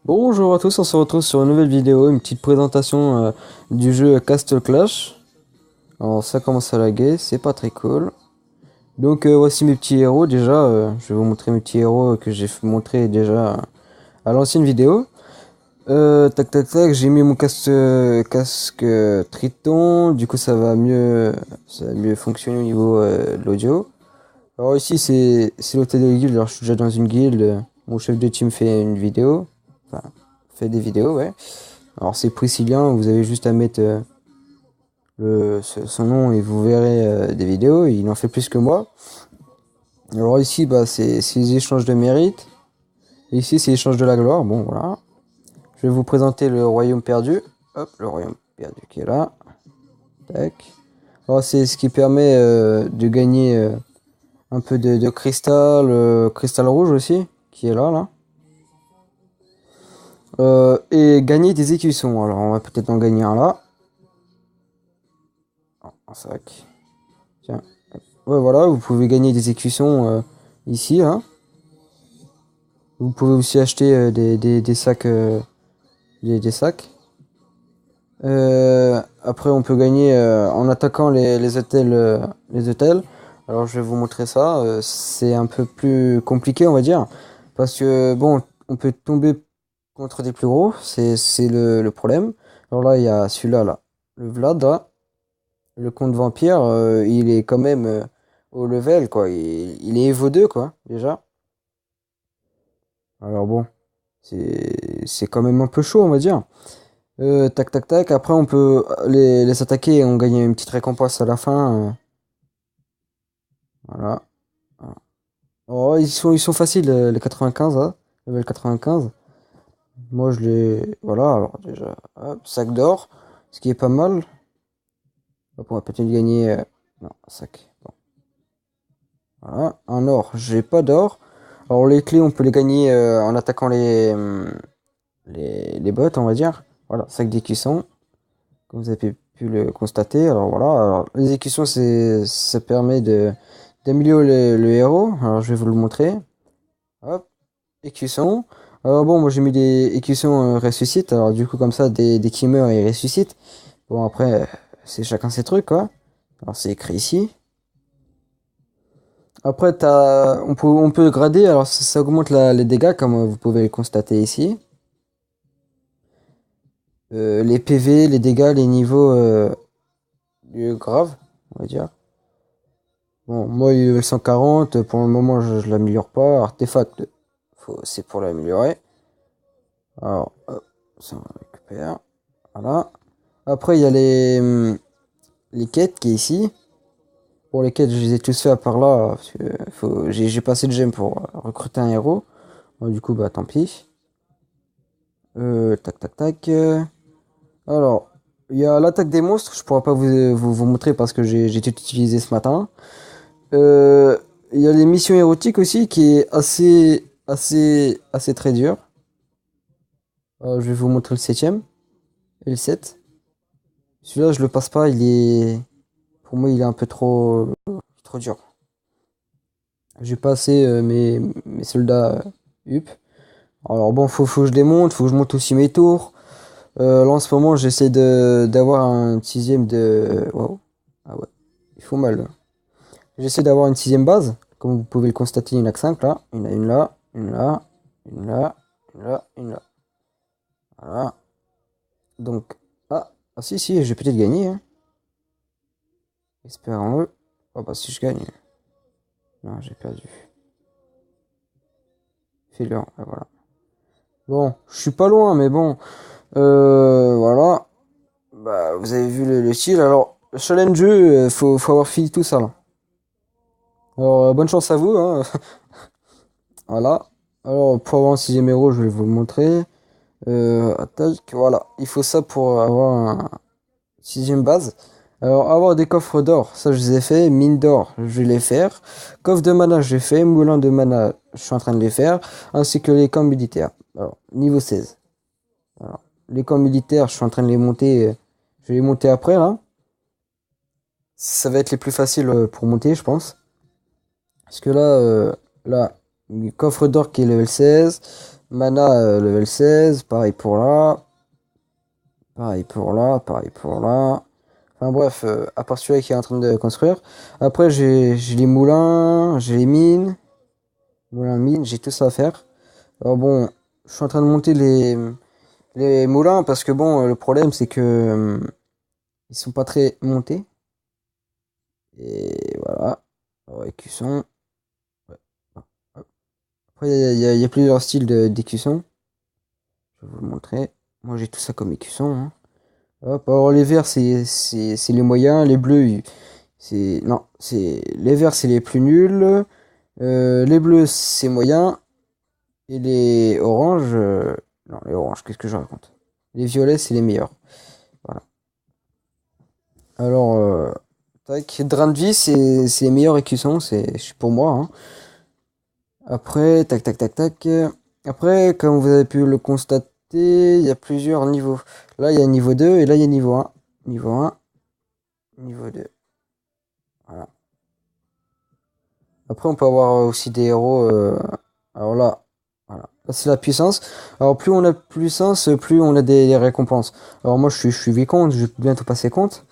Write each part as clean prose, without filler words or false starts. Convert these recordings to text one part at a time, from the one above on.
Bonjour à tous, on se retrouve sur une nouvelle vidéo, une petite présentation du jeu Castle Clash. Alors ça commence à laguer, c'est pas très cool. Donc voici mes petits héros déjà, je vais vous montrer mes petits héros que j'ai montré déjà à l'ancienne vidéo. Tac tac tac, j'ai mis mon casque Triton, du coup ça va mieux fonctionner au niveau de l'audio. Alors ici c'est l'hôtel de guilde, alors je suis déjà dans une guilde, mon chef de team fait une vidéo, enfin fait des vidéos ouais. Alors c'est Priscillien, vous avez juste à mettre son nom et vous verrez des vidéos, il en fait plus que moi. Alors ici bah, c'est les échanges de mérite, et ici c'est l'échange de la gloire, bon voilà. Je vais vous présenter le royaume perdu, hop, le royaume perdu qui est là, tac. Alors c'est ce qui permet de gagner un peu de cristal, cristal rouge aussi, qui est là. Et gagner des écussons, alors on va peut-être en gagner un là. Oh, un sac. Tiens. Ouais, voilà, vous pouvez gagner des écussons ici, hein. Vous pouvez aussi acheter des sacs, des sacs. Après, on peut gagner en attaquant les hôtels, les hôtels. Alors, je vais vous montrer ça. C'est un peu plus compliqué, on va dire, parce que bon, on peut tomber contre des plus gros. C'est le problème. Alors là, il y a celui-là, là, le Vlad, là. Le comte vampire, il est quand même au level, quoi. Il est Evo 2, quoi, déjà. Alors bon, c'est quand même un peu chaud, on va dire. Tac, tac, tac. Après, on peut les attaquer et on gagne une petite récompense à la fin. Voilà. Voilà. Oh, ils sont faciles, les 95, hein. Level 95. Moi, je les... Voilà, alors déjà, hop, sac d'or, ce qui est pas mal. Hop, on va peut-être gagner... Non, sac. Bon. Voilà, un or. J'ai pas d'or. Alors les clés, on peut les gagner en attaquant les bots, on va dire. Voilà, sac d'écusson, comme vous avez pu le constater. Alors voilà, alors, les écussons, ça permet d'améliorer le héros. Alors je vais vous le montrer. Hop, écusson. Alors bon, moi j'ai mis des écussons ressuscitent. Alors du coup, comme ça, des qui meurent, ils ressuscitent. Bon, après, c'est chacun ses trucs, quoi. Alors c'est écrit ici. Après, on peut grader, alors ça augmente les dégâts, comme vous pouvez le constater ici. Les PV, les dégâts, les niveaux graves, on va dire. Bon, moi, il est level 140, pour le moment, je l'améliore pas. Artefact, c'est pour l'améliorer. Alors, hop, ça on récupère. Voilà. Après, il y a les quêtes qui est ici. Pour les quêtes, je les ai tous fait à part là, parce que j'ai passé le gemme pour recruter un héros. Bon, du coup, bah tant pis. Tac, tac, tac. Alors, il y a l'attaque des monstres, je pourrais pas vous montrer parce que j'ai tout utilisé ce matin. Il y a les missions érotiques aussi qui est assez très dur. Je vais vous montrer le septième et le 7. Celui-là, je le passe pas, pour moi, il est un peu trop dur. J'ai passé mes soldats UP. Alors bon, faut que je démonte, faut que je monte aussi mes tours. Là en ce moment j'essaie d'avoir un sixième de... Wow. Ah ouais, il faut mal là. J'essaie d'avoir une sixième base. Comme vous pouvez le constater, il y en a que 5 là. Il y en a une là, une là, une là, une là, une là. Voilà. Donc, ah si, si, j'ai peut-être gagné, hein. Espérons-le. Oh bah si je gagne. Non, j'ai perdu. Fais-le, voilà. Bon, je suis pas loin, mais bon. Voilà. Bah, vous avez vu le style. Alors, challenge jeu, faut avoir fini tout ça là. Alors, bonne chance à vous, hein. Voilà. Alors, pour avoir un sixième héros, je vais vous le montrer. Attaque, voilà. Il faut ça pour avoir un sixième base. Alors, avoir des coffres d'or, ça je les ai fait. Mine d'or, je vais les faire. Coffre de mana, j'ai fait. Moulin de mana, je suis en train de les faire. Ainsi que les camps militaires. Alors, niveau 16. Alors, les camps militaires, je suis en train de les monter. Je vais les monter après, là. Ça va être les plus faciles pour monter, je pense. Parce que là, là. Coffre d'or qui est level 16. Mana level 16. Pareil pour là. Pareil pour là. Pareil pour là. Enfin bref, à part celui-là qui est en train de construire. Après, j'ai les moulins, j'ai les mines. Moulins, mines, j'ai tout ça à faire. Alors bon, je suis en train de monter les moulins parce que bon, le problème c'est que ils sont pas très montés. Et voilà. Alors, écusson. Ouais. Après, il y a plusieurs styles d'écusson. Je vais vous le montrer. Moi, j'ai tout ça comme écusson, hein. Hop, alors les verts, c'est les moyens. Les bleus, c'est. Non, c'est. Les verts, c'est les plus nuls. Les bleus, c'est moyen. Et les oranges. Non, les oranges, qu'est-ce que je raconte? Les violets, c'est les meilleurs. Voilà. Alors, tac. Drain de vie, c'est les meilleurs écussons. C'est pour moi, hein. Après, tac, tac, tac, tac. Après, comme vous avez pu le constater, il y a plusieurs niveaux. Là, il y a niveau 2 et là, il y a niveau 1. Niveau 1, niveau 2. Voilà. Après, on peut avoir aussi des héros. Alors là, voilà. Là, c'est la puissance. Alors, plus on a de puissance, plus on a des récompenses. Alors, moi, je suis vicomte, je vais bientôt passer compte.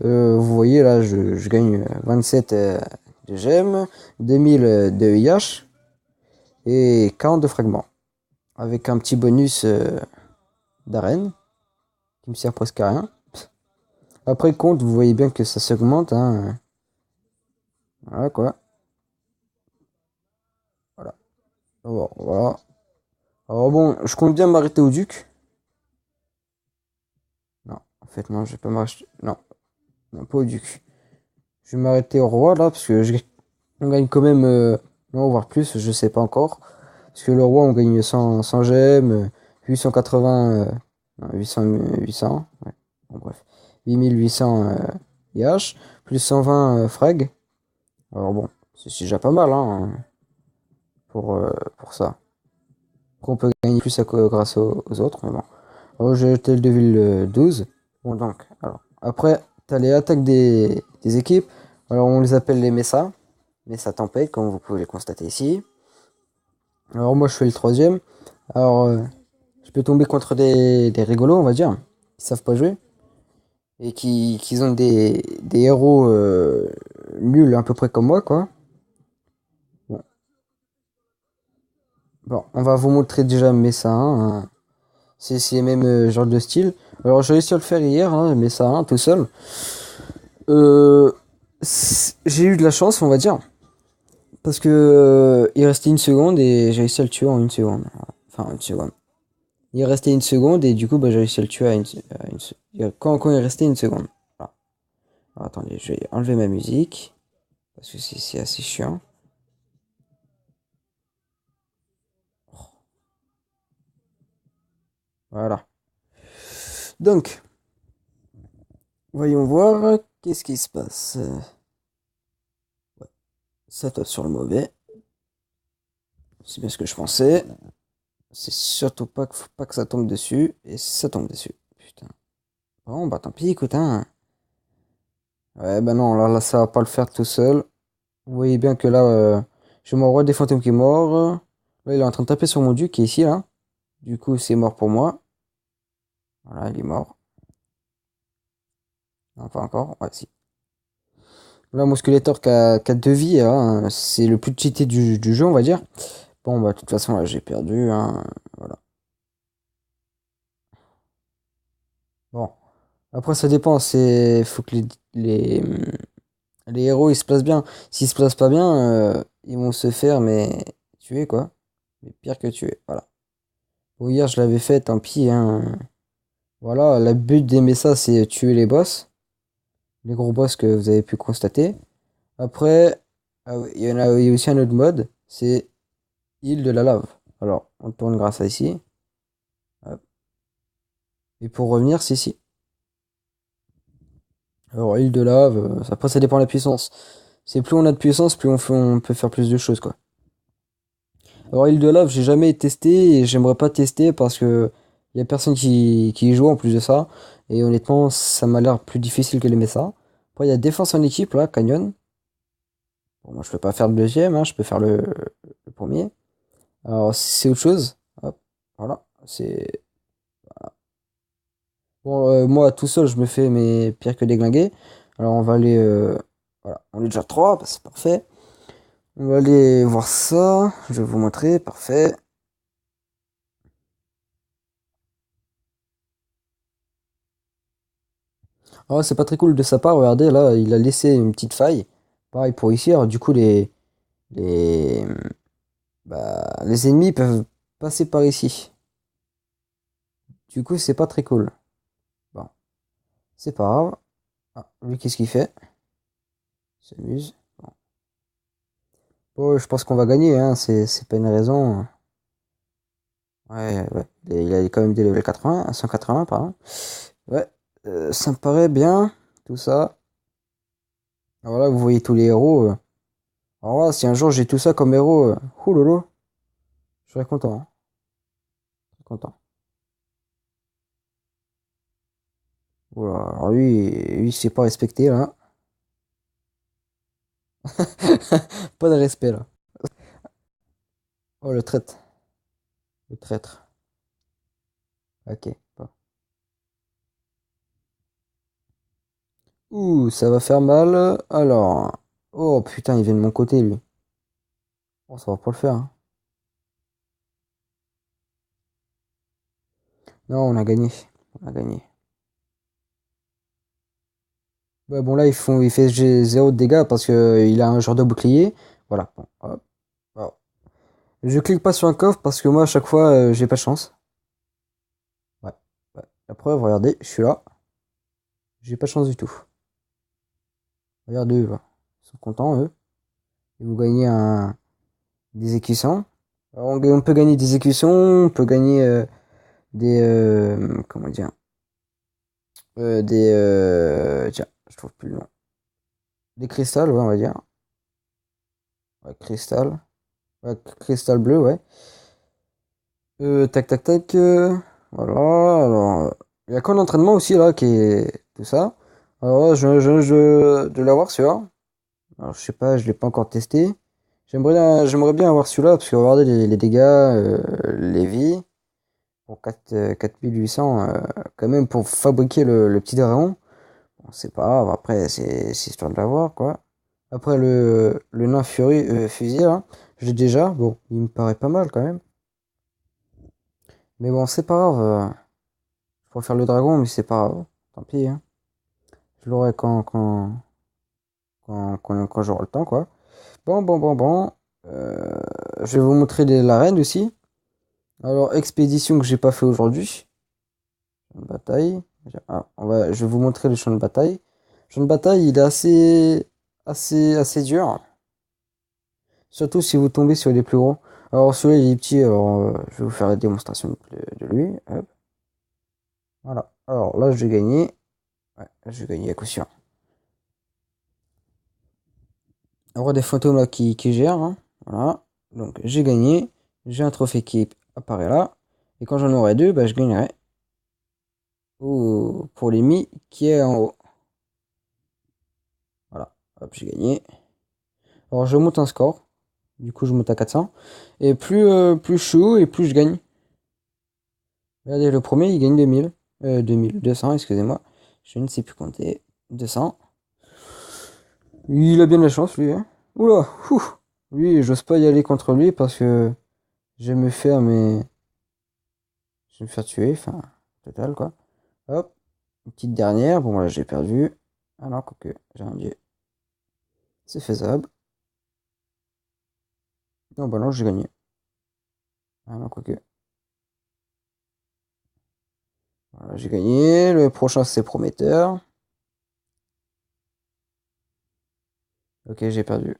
Vous voyez, là, je gagne 27 de gemmes, 2000 de IH et 40 de fragments. Avec un petit bonus d'arène qui me sert presque à rien. Après, compte, vous voyez bien que ça s'augmente, hein. Voilà, quoi. Voilà. Alors, voilà. Alors bon, je compte bien m'arrêter au duc. Non, en fait, non, je vais pas m'arrêter. Non, non, pas au duc. Je vais m'arrêter au roi, là, parce que on gagne quand même. Non, voire plus, je sais pas encore. Parce que le roi, on gagne 100 gemmes, 880. Non, 800. Ouais. Bon, bref. 8800 IH, plus 120 frag. Alors bon, c'est déjà pas mal, hein, pour ça. Après, on peut gagner plus grâce aux autres, mais bon. Alors, j'ai été le deville 12. Bon, donc, alors. Après, t'as les attaques des équipes. Alors, on les appelle les Messa. Messa Tempête, comme vous pouvez le constater ici. Alors, moi, je fais le troisième. Alors, je peux tomber contre des rigolos, on va dire, qui savent pas jouer. Et qui ont des héros nuls, à peu près comme moi, quoi. Bon, bon, on va vous montrer déjà Messa 1, hein. C'est les mêmes genre de style. Alors j'ai réussi à le faire hier, hein, mais ça, hein, tout seul. Euh, j'ai eu de la chance, on va dire. Parce que il restait une seconde et j'ai réussi à le tuer en une seconde. Enfin, une seconde. Il restait une seconde et du coup, bah, j'ai réussi à le tuer quand il restait une seconde. Voilà. Alors, attendez, je vais enlever ma musique. Parce que c'est assez chiant. Voilà. Donc, voyons voir. Qu'est-ce qui se passe? Ouais, ça tape sur le mauvais. C'est bien ce que je pensais. C'est surtout pas faut pas que ça tombe dessus. Et ça tombe dessus. Putain. Bon, bah tant pis, écoute, hein. Ouais, bah non, là, ça va pas le faire tout seul. Vous voyez bien que là, j'ai mon roi des fantômes qui est mort. Là, il est en train de taper sur mon duc qui est ici, là. Du coup, c'est mort pour moi. Voilà, il est mort. Non, pas encore. Ouais, si. Là, mon Skeletor qui a 2 vies, hein. C'est le plus cheaté du jeu, on va dire. Bon, bah, de toute façon, là, j'ai perdu, hein. Voilà. Bon. Après, ça dépend. Faut que les héros, ils se placent bien. S'ils se placent pas bien, ils vont se faire, mais tuer, quoi. Mais pire que tuer, voilà. Bon, hier, je l'avais fait, tant pis, hein. Voilà, le but d'aimer ça, c'est tuer les boss. Les gros boss que vous avez pu constater. Après, ah oui, il y a aussi un autre mode, c'est île de la lave. Alors, on tourne grâce à ici. Hop. Et pour revenir, c'est ici. Alors, île de lave, après, ça dépend de la puissance. C'est plus on a de puissance, plus on peut faire plus de choses, quoi. Alors, île de lave, j'ai jamais testé et j'aimerais pas tester parce que y a personne qui y joue en plus de ça. Et honnêtement, ça m'a l'air plus difficile que les ça. Après, il y a défense en équipe, là, Canyon. Bon, moi, je peux pas faire le deuxième, hein, je peux faire le premier. Alors, si c'est autre chose, hop, voilà, c'est... Bon, moi, tout seul, je me fais mes pires que déglinguer. Alors, on va aller... voilà, on est déjà 3, bah, c'est parfait. On va aller voir ça. Je vais vous montrer, parfait. Ah, c'est pas très cool de sa part, regardez, là, il a laissé une petite faille. Pareil pour ici, alors du coup, les, les ennemis peuvent passer par ici. Du coup, c'est pas très cool. Bon, c'est pas grave. Ah, lui, qu'est-ce qu'il fait? Il s'amuse. Bon. Bon, je pense qu'on va gagner, hein, c'est pas une raison. Ouais, ouais. Il a quand même des level 80, 180, pardon. Ouais, ça me paraît bien, tout ça. Alors là, vous voyez tous les héros. Alors là, si un jour j'ai tout ça comme héros, oulolo, je serais content, hein. Je serais content. Voilà, alors lui, il s'est pas respecté, là. Pas de respect, là. Oh, le traître. Le traître. Ok. Bon. Ouh, ça va faire mal. Alors. Oh putain, il vient de mon côté, lui. Oh, ça va pas le faire, hein. Non, on a gagné. On a gagné. Ouais, bon, là, il fait zéro de dégâts parce que il a un genre de bouclier. Voilà. Bon, hop, hop. Je clique pas sur un coffre parce que moi, à chaque fois, j'ai pas de chance. Ouais. Ouais. La preuve, regardez, je suis là. J'ai pas de chance du tout. Regardez, eux, là. Ils sont contents, eux. Et vous gagnez des écussons. Alors, on peut gagner des écussons, on peut gagner des... comment dire? Tiens, je trouve plus le nom. Des cristals, ouais, on va dire. Ouais, cristal. Ouais, cristal bleu, ouais. Tac, tac, tac. Voilà, alors... Il y a qu'un entraînement aussi, là, qui est tout ça. Alors là, de l'avoir, celui-là. Alors, je sais pas, je l'ai pas encore testé. J'aimerais bien avoir celui-là, parce que regardez les dégâts, les vies. Pour 4800, quand même, pour fabriquer le petit dragon. Bon, c'est pas grave, après, c'est histoire de l'avoir, quoi. Après, le nain fusil, là, je l'ai déjà. Bon, il me paraît pas mal, quand même. Mais bon, c'est pas grave. Je préfère le dragon, mais c'est pas grave. Tant pis, hein. Je l'aurai quand j'aurai le temps, quoi. Bon, bon, bon, bon. Euh, je vais vous montrer l'arène aussi. Alors, expédition que j'ai pas fait aujourd'hui. Champ de bataille. Je vais vous montrer le champ de bataille. Le champ de bataille, il est assez dur. Surtout si vous tombez sur les plus gros. Alors, celui-là, il est petit. Alors, je vais vous faire la démonstration de lui. Hop. Voilà. Alors là, je vais gagner. Ouais, je vais gagner à coup sûr. Roi des fantômes là qui gère, hein. Voilà. Donc, j'ai gagné. J'ai un trophée qui apparaît là. Et quand j'en aurai deux, bah, je gagnerai. Pour l'ennemi qui est en haut. Voilà. Hop, j'ai gagné. Alors, je monte un score. Du coup, je monte à 400. Et plus je joue et plus je gagne. Regardez, le premier, il gagne 2000. 2200, excusez-moi. Je ne sais plus compter. 200. Il a bien de la chance, lui, hein. Oula, ouf. Lui, j'ose pas y aller contre lui parce que je vais me faire, mais... Je vais me faire tuer, enfin, total, quoi. Hop, une petite dernière. Bon, voilà, j'ai perdu. Ah non, quoique, j'ai un dieu. C'est faisable. Non, bah non, j'ai gagné. Ah non, quoique. Voilà, j'ai gagné. Le prochain, c'est prometteur. Ok, j'ai perdu.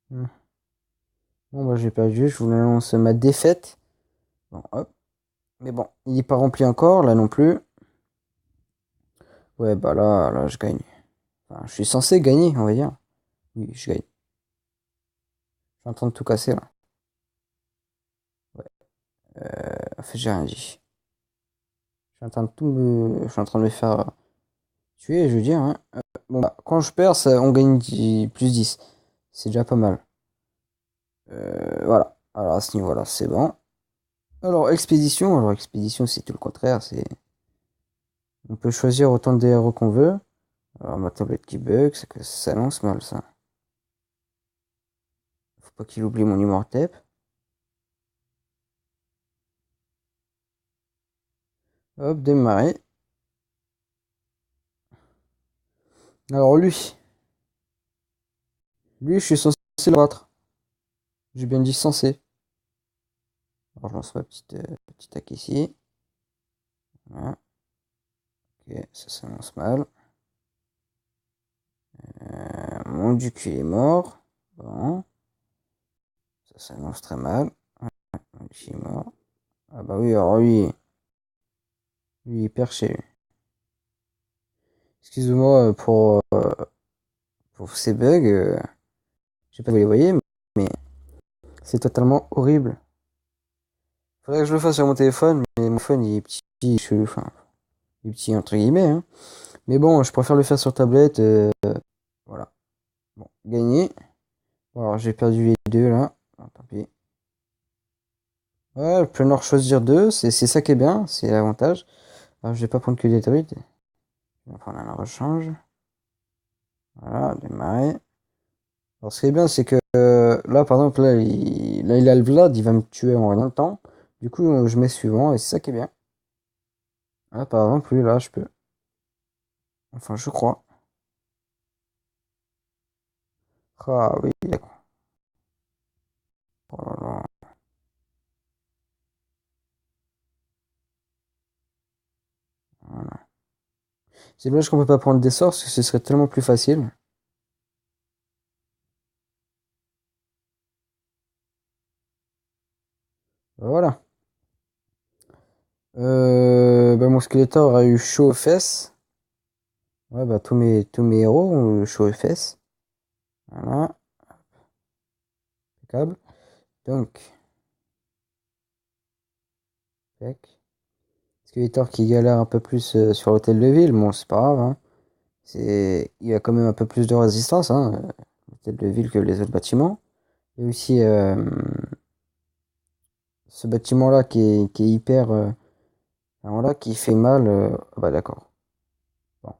Hmm. Bon, bah, j'ai perdu. Je vous annonce ma défaite. Bon, hop. Mais bon, il n'est pas rempli encore, là non plus. Ouais, bah là, je gagne. Enfin, je suis censé gagner, on va dire. Oui, je gagne. Je suis en train de tout casser, là. Ouais. En fait, j'ai rien dit. Je suis en train de me faire tuer, je veux dire, hein. Bon, bah, quand je perds, on gagne plus 10. C'est déjà pas mal. Voilà. Alors à ce niveau-là, c'est bon. Alors expédition, c'est tout le contraire. On peut choisir autant de héros qu'on veut. Alors ma tablette qui bug, c'est que ça lance mal ça. Faut pas qu'il oublie mon Immortep. Hop, démarrer. Alors lui, je suis censé le battre. J'ai bien dit censé. Alors je lance ma petite attaque ici. Voilà. Ok, ça s'annonce mal. Mon duc il est mort. Bon, ça s'annonce très mal. Ouais, mon duc il est mort. Ah bah oui, alors lui il est perché. Lui. Excusez-moi pour ces bugs. Je sais pas si vous les voyez, mais c'est totalement horrible. Faudrait que je le fasse sur mon téléphone, mais mon phone il est petit, chelou, enfin, il est petit entre guillemets, hein. Mais bon, je préfère le faire sur tablette. Voilà. Bon, gagné. Bon, alors j'ai perdu les deux là. Bon, tant pis. Ouais, je peux en choisir deux, c'est ça qui est bien, c'est l'avantage. Alors je vais pas prendre que des trucs. Je vais prendre un rechange. Voilà, démarrer. Alors ce qui est bien, c'est que là, par exemple, là, il a le Vlad, il va me tuer en rien de temps. Du coup, je mets suivant et c'est ça qui est bien. Là, par exemple, lui, là, je peux. Enfin, je crois. Ah oui, d'accord. Oh là là. Voilà. C'est dommage qu'on peut pas prendre des sorts, parce que ce serait tellement plus facile. Voilà. Bah, mon Skeletor a eu chaud aux fesses. Ouais, bah, tous mes héros ont eu chaud aux fesses. Voilà. Impeccable. Donc, tac. Skeletor qui galère un peu plus sur l'hôtel de ville, bon, c'est pas grave, hein. Il a quand même un peu plus de résistance, hein, l'hôtel de ville que les autres bâtiments. Et aussi ce bâtiment-là qui est hyper. Enfin, voilà, qui fait mal. Ah bah d'accord. Bon.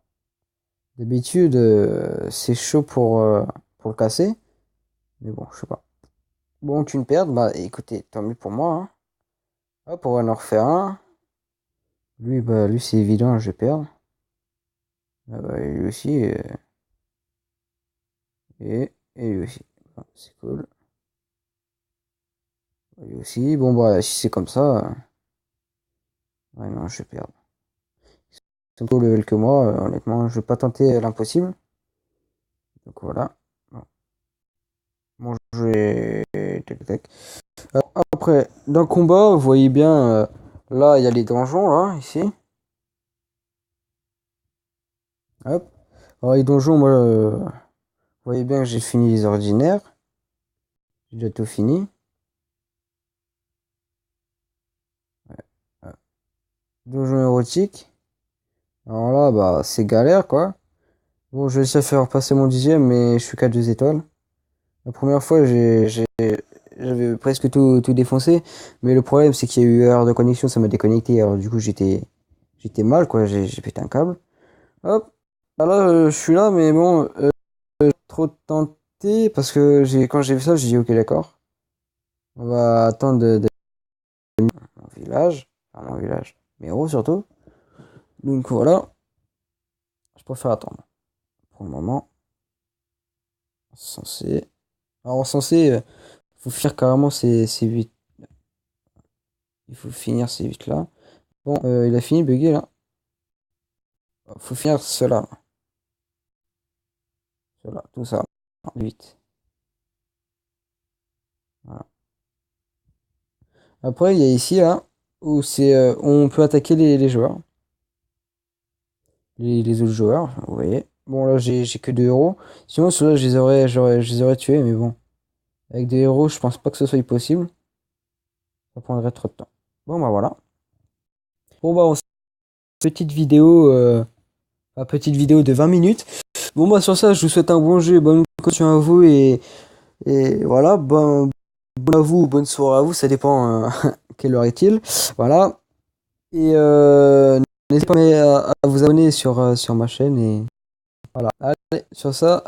D'habitude, c'est chaud pour le casser. Mais bon, je sais pas. Bon, qu'une perte, bah écoutez, tant mieux pour moi, hein. Hop, on va en refaire un. Lui c'est évident, je vais perdre. Ah bah, lui aussi. Et lui aussi. Bon, c'est cool. Lui aussi. Bon, bah, si c'est comme ça. Ouais, non, je vais perdre. Ils sont plus haut level que moi. Honnêtement, je vais pas tenter l'impossible. Donc voilà. Bon, bon, je vais. Tac, tac. Après, dans le combat, vous voyez bien. Là, il y a les donjons, là, ici. Hop. Alors, les donjons, moi, vous voyez bien que j'ai fini les ordinaires. J'ai déjà tout fini. Donjon érotique. Alors là, bah, c'est galère, quoi. Bon, je vais essayer de faire passer mon dixième, mais je suis qu'à 2 étoiles. La première fois, j'avais presque tout défoncé. Mais le problème, c'est qu'il y a eu erreur de connexion, ça m'a déconnecté. Alors, du coup, j'étais mal, quoi. J'ai pété un câble. Hop. Ah là, je suis là, mais bon, trop tenté. Parce que quand j'ai vu ça, j'ai dit, ok, d'accord. On va attendre mon village. Enfin, mon village. Mes héros, surtout. Donc, voilà. Je préfère attendre. Pour le moment, censé. Alors, censé, faut finir carrément ces 8. Il faut finir ces 8 là. Bon, il a fini de bugger là. Faut finir cela. Cela, tout ça. 8. Voilà. Après, il y a ici là où on peut attaquer les joueurs. Les autres joueurs, vous voyez. Bon, là, j'ai que 2 héros. Sinon, ceux-là, je les aurais tués, mais bon. Avec des héros, je pense pas que ce soit possible. Ça prendrait trop de temps. Bon, bah voilà. Bon, bah, petite vidéo. ma petite vidéo de 20 minutes. Bon, bah, sur ça, je vous souhaite un bon jeu, bonne continuation à vous et voilà, bon à vous, bonne soirée à vous, ça dépend quelle heure est-il. Voilà. Et n'hésitez pas à vous abonner sur ma chaîne et voilà. Allez, sur ça.